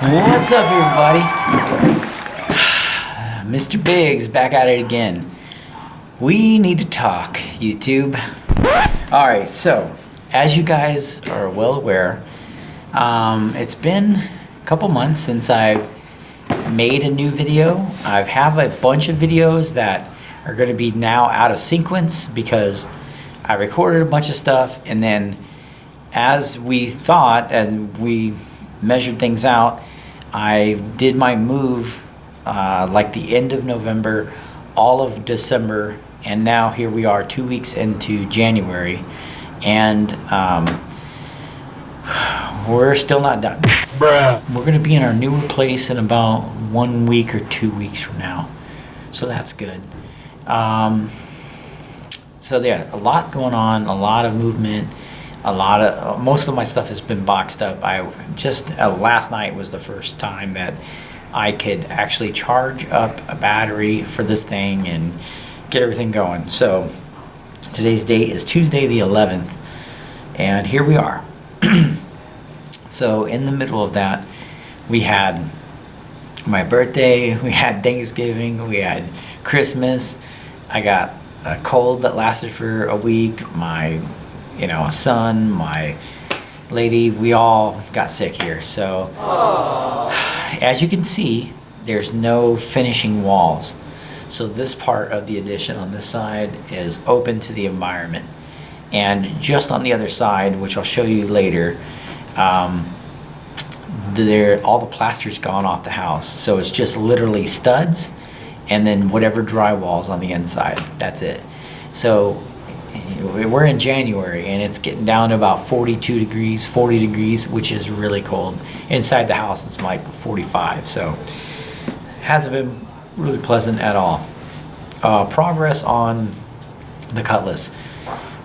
What's up, everybody? Mr. Biggs back at it again. We need to talk, YouTube. Alright, so as you guys are well aware, it's been a couple months since I've made a new video. I have a bunch of videos that are going to be now out of sequence because I recorded a bunch of stuff, and then as we thought, as we measured things out, I did my move like the end of November, all of December, and now here we are 2 weeks into January, and we're still not done. Bruh. We're going to be in our newer place in about 1 week or 2 weeks from now, so that's good. So yeah, a lot going on, a lot of movement. Most of my stuff has been boxed up. Last night was the first time that I could actually charge up a battery for this thing and get everything going. So today's date is Tuesday the 11th, and here we are. So in the middle of that, we had my birthday, we had Thanksgiving, we had Christmas. I got a cold that lasted for a week. My son, my lady, we all got sick here. So as you can see, there's no finishing walls. So this part of the addition on this side is open to the environment. And just on the other side, which I'll show you later, all the plaster's gone off the house. So it's just literally studs and then whatever drywall's on the inside. That's it. So we're in January and it's getting down to about 42 degrees, 40 degrees, which is really cold. Inside the house it's like 45, so hasn't been really pleasant at all. Progress on the Cutlass.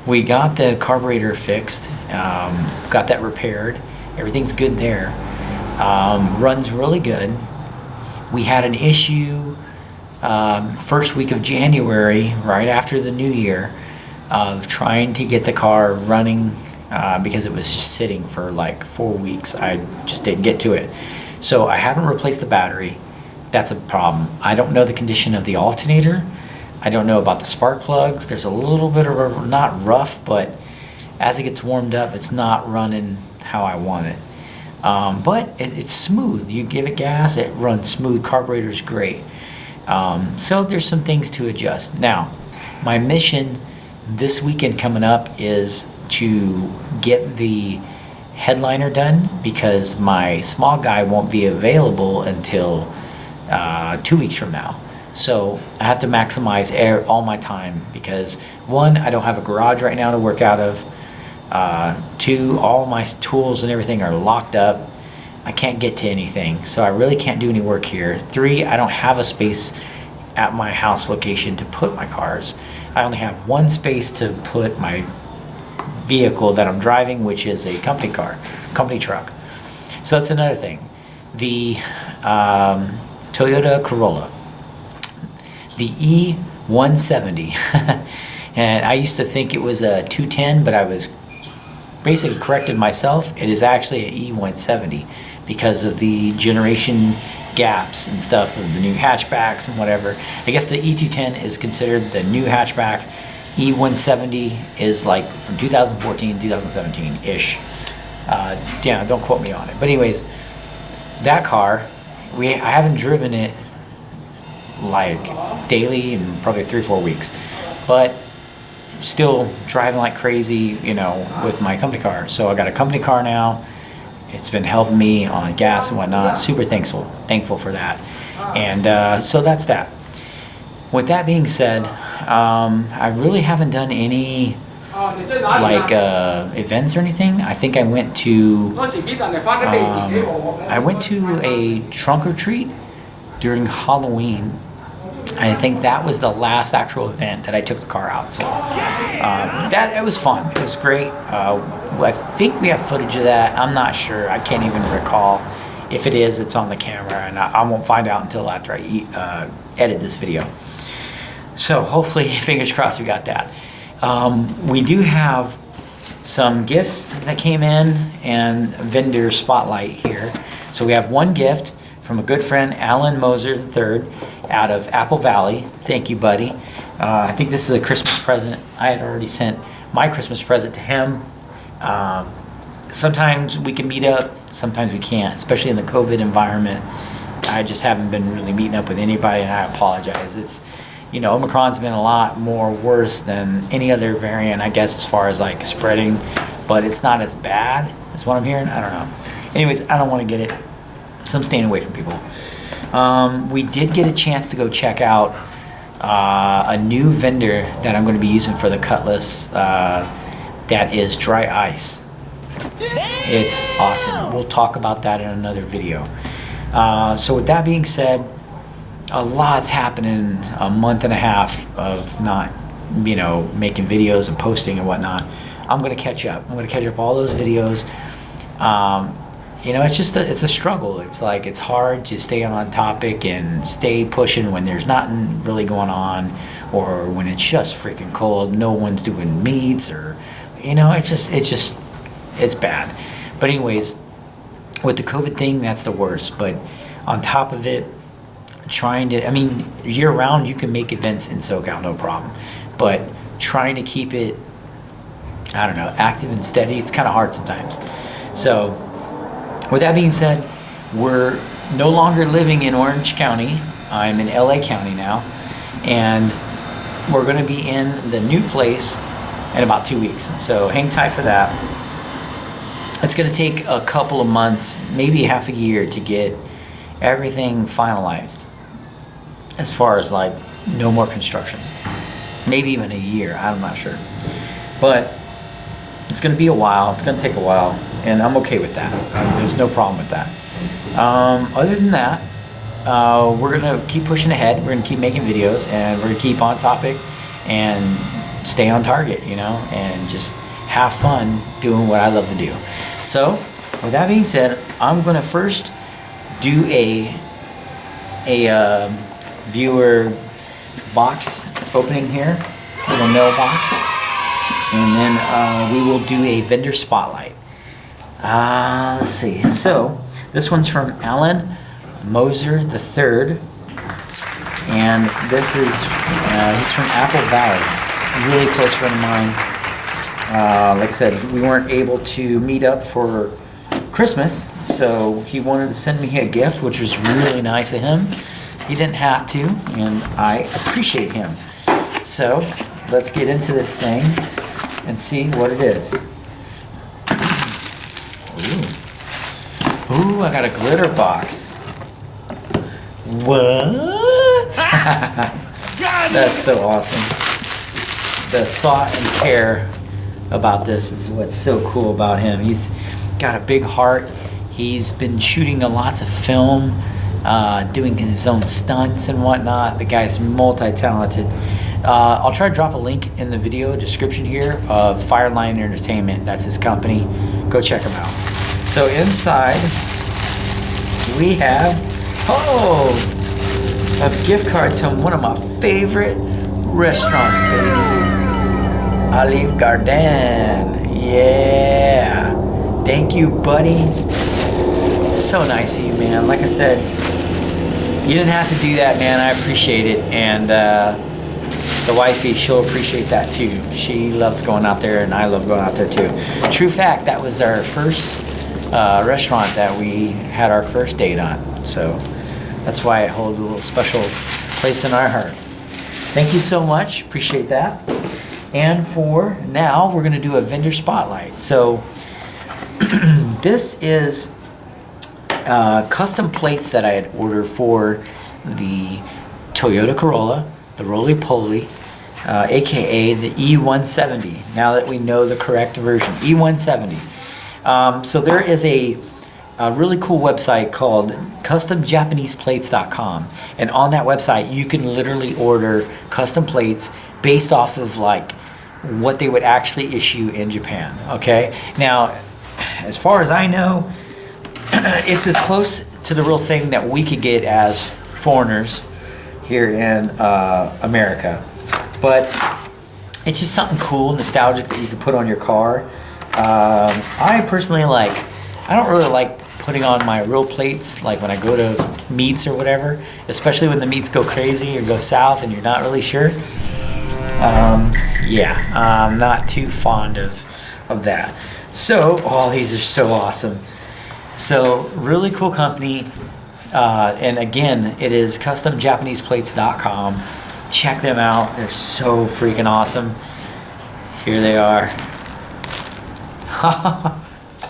We got the carburetor fixed, got that repaired. Everything's good there. Runs really good. We had an issue first week of January, right after the new year, of trying to get the car running because it was just sitting for like 4 weeks. I just didn't get to it. So I haven't replaced the battery. That's a problem. I don't know the condition of the alternator. I don't know about the spark plugs. There's a little bit of not rough, but as it gets warmed up, it's not running how I want it. But it's smooth. You give it gas, it runs smooth. Carburetor's great. So there's some things to adjust. Now, my mission this weekend coming up is to get the headliner done because my small guy won't be available until 2 weeks from now. So I have to maximize all my time because 1, I don't have a garage right now to work out of. 2, all my tools and everything are locked up. I can't get to anything, so I really can't do any work here. 3, I don't have a space at my house location to put my cars. I only have one space to put my vehicle that I'm driving, which is a company truck. So that's another thing. The Toyota Corolla, the E170, and I used to think it was a 210, but I was basically corrected myself. It is actually an E170 because of the generation gaps and stuff of the new hatchbacks and whatever. I guess the E210 is considered the new hatchback. E170 is like from 2014, 2017-ish. Yeah, don't quote me on it. But anyways, that car, I haven't driven it like daily in probably 3 or 4 weeks. But still driving like crazy, with my company car. So I got a company car now. It's been helping me on gas and whatnot. Super thankful for that. And so that's that. With that being said, I really haven't done any events or anything. I think I went to a trunk or treat during Halloween. I think that was the last actual event that I took the car out. So it was fun. It was great. I think we have footage of that. I'm not sure. I can't even recall. If it is, it's on the camera, and I won't find out until after I edit this video. So hopefully, fingers crossed, we got that. We do have some gifts that came in and vendor spotlight here. So we have one gift from a good friend, Alan Moser III, out of Apple Valley. Thank you, buddy. I think this is a Christmas present. I had already sent my Christmas present to him. Sometimes we can meet up, sometimes we can't, especially in the COVID environment. I just haven't been really meeting up with anybody, and I apologize. It's, Omicron's been a lot more worse than any other variant, I guess, as far as like spreading, but it's not as bad as what I'm hearing. I don't know. Anyways, I don't want to get it, so I'm staying away from people. We did get a chance to go check out a new vendor that I'm going to be using for the cutlass that is dry ice. It's awesome. We'll talk about that in another video. So with that being said, a lot's happened in a month and a half of not, making videos and posting and whatnot. I'm going to catch up. I'm going to catch up all those videos. It's a struggle. It's like, it's hard to stay on topic and stay pushing when there's nothing really going on, or when it's just freaking cold, no one's doing meets, or, it's bad. But anyways, with the COVID thing, that's the worst. But on top of it, year round, you can make events in SoCal, no problem. But trying to keep it, active and steady, it's kind of hard sometimes. So with that being said, we're no longer living in Orange County. I'm in LA County now. And we're going to be in the new place in about 2 weeks. So hang tight for that. It's going to take a couple of months, maybe half a year, to get everything finalized. As far as like no more construction. Maybe even a year, I'm not sure. But it's going to be a while. It's going to take a while. And I'm okay with that. There's no problem with that. Other than that, we're going to keep pushing ahead. We're going to keep making videos. And we're going to keep on topic and stay on target, and just have fun doing what I love to do. So, with that being said, I'm going to first do a viewer box opening here, little mailbox, and then we will do a vendor spotlight. Let's see. So, this one's from Alan Moser III, and this is he's from Apple Valley, really close friend of mine. Like I said, we weren't able to meet up for Christmas, so he wanted to send me a gift, which was really nice of him. He didn't have to, and I appreciate him. So let's get into this thing and see what it is. Ooh, I got a glitter box. What? That's so awesome. The thought and care about this is what's so cool about him. He's got a big heart. He's been shooting lots of film, doing his own stunts and whatnot. The guy's multi-talented. I'll try to drop a link in the video description here of Fireline Entertainment. That's his company. Go check him out. So inside we have a gift card to one of my favorite restaurants, baby. Olive Garden. Yeah. Thank you, buddy. So nice of you, man. Like I said, you didn't have to do that, man. I appreciate it. And the wifey, she'll appreciate that too. She loves going out there, and I love going out there too. True fact, that was our first restaurant that we had our first date on. So that's why it holds a little special place in our heart. Thank you so much. Appreciate that. And for now, we're going to do a vendor spotlight. So this is custom plates that I had ordered for the Toyota Corolla, the Roly-Poly, aka the E170, now that we know the correct version, E170. So there is a really cool website called customjapaneseplates.com, and on that website you can literally order custom plates based off of like what they would actually issue in Japan. Okay, now as far as I know, it's as close to the real thing that we could get as foreigners here in America, but it's just something cool, nostalgic that you can put on your car. I personally I don't really like putting on my real plates, like when I go to meets or whatever, especially when the meets go crazy or go south and you're not really sure. Yeah, I'm not too fond of that. So, these are so awesome. So, really cool company. And again, it is customjapaneseplates.com. Check them out. They're so freaking awesome. Here they are.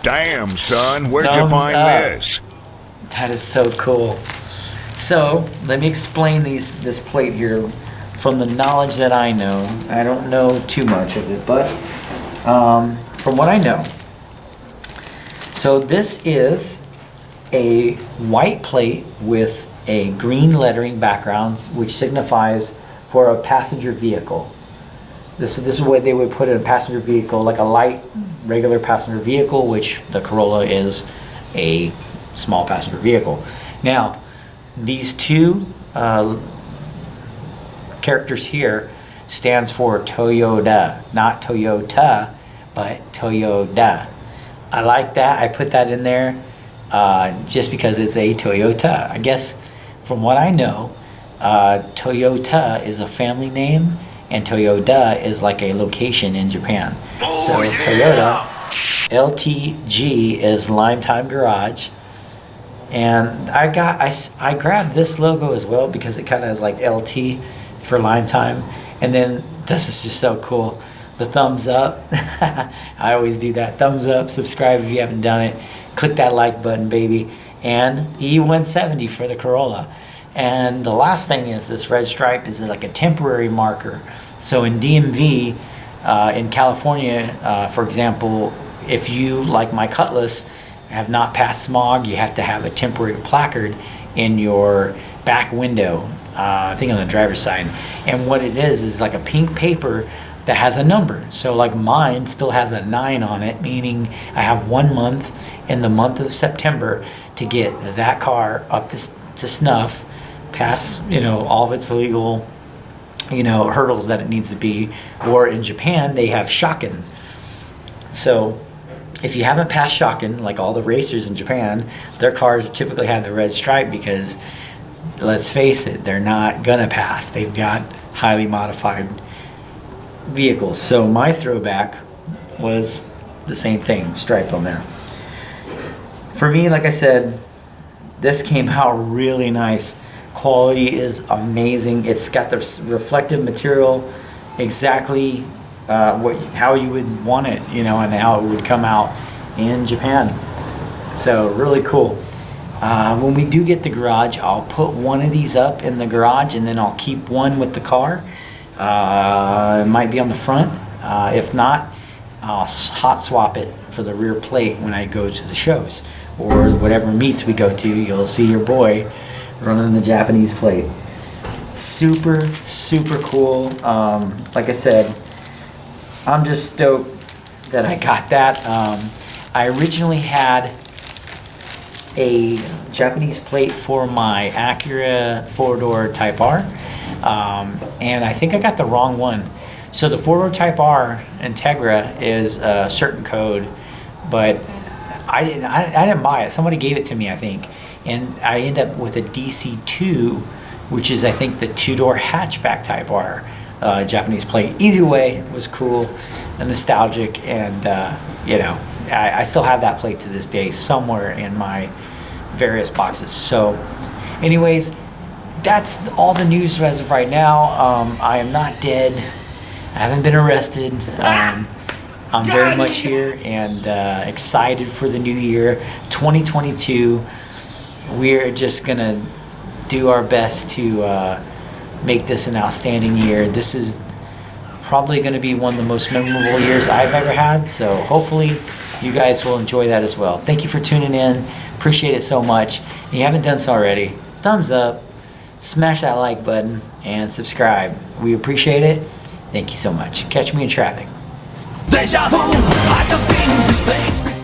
Damn, son, where'd you Thumbs find up. this? That is so cool. So, let me explain this plate here from the knowledge that I know. I don't know too much of it, but from what I know. So, this is a white plate with a green lettering background, which signifies for a passenger vehicle. This is what they would put in a passenger vehicle, like a light, regular passenger vehicle, which the Corolla is a small passenger vehicle. Now, these two characters here stands for Toyota, not Toyota, but Toyota. I like that. I put that in there just because it's a Toyota. I guess from what I know, Toyota is a family name, and Toyota is like a location in Japan. So Toyota, LTG is LimeTime Garage, and I grabbed this logo as well because it kind of is like LT for LimeTime, and then this is just so cool. The thumbs up. I always do that. Thumbs up, subscribe if you haven't done it. Click that like button, baby. And E170 for the Corolla. And the last thing is this red stripe is like a temporary marker. So in DMV, in California, for example, if you, like my Cutlass, have not passed smog, you have to have a temporary placard in your back window, I think on the driver's side. And what it is like a pink paper that has a number. So like mine still has a 9 on it, meaning I have 1 month in the month of September to get that car up to snuff, pass, all of its legal, hurdles that it needs to be. Or in Japan, they have shocken. So if you haven't passed shocken, like all the racers in Japan, their cars typically have the red stripe because, let's face it, they're not gonna pass. They've got highly modified vehicles. So my throwback was the same thing, stripe on there. For me, like I said, this came out really nice. Quality is amazing. It's got the reflective material exactly how you would want it, and how it would come out in Japan. So really cool. When we do get the garage, I'll put one of these up in the garage, and then I'll keep one with the car. It might be on the front. If not, I'll hot swap it for the rear plate when I go to the shows or whatever meets we go to. You'll see your boy running the Japanese plate. Super, super cool. Like I said, I'm just stoked that I got that. I originally had a Japanese plate for my Acura 4-door Type R, and I think I got the wrong one. So the 4-door Type R Integra is a certain code, but I didn't buy it. Somebody gave it to me, I think, and I end up with a DC2, which is, I think, the 2-door hatchback Type R Japanese plate. Either way, it was cool and nostalgic, and I still have that plate to this day somewhere in my various boxes. So anyways, that's all the news as of right now. I am not dead. I haven't been arrested. I'm very much here and excited for the new year, 2022. We're just gonna do our best to make this an outstanding year. This is probably going to be one of the most memorable years I've ever had, so hopefully you guys will enjoy that as well. Thank you for tuning in. Appreciate it so much. If you haven't done so already, thumbs up, smash that like button, and subscribe. We appreciate it. Thank you so much. Catch me in traffic. Deja vu, I just been in this place before.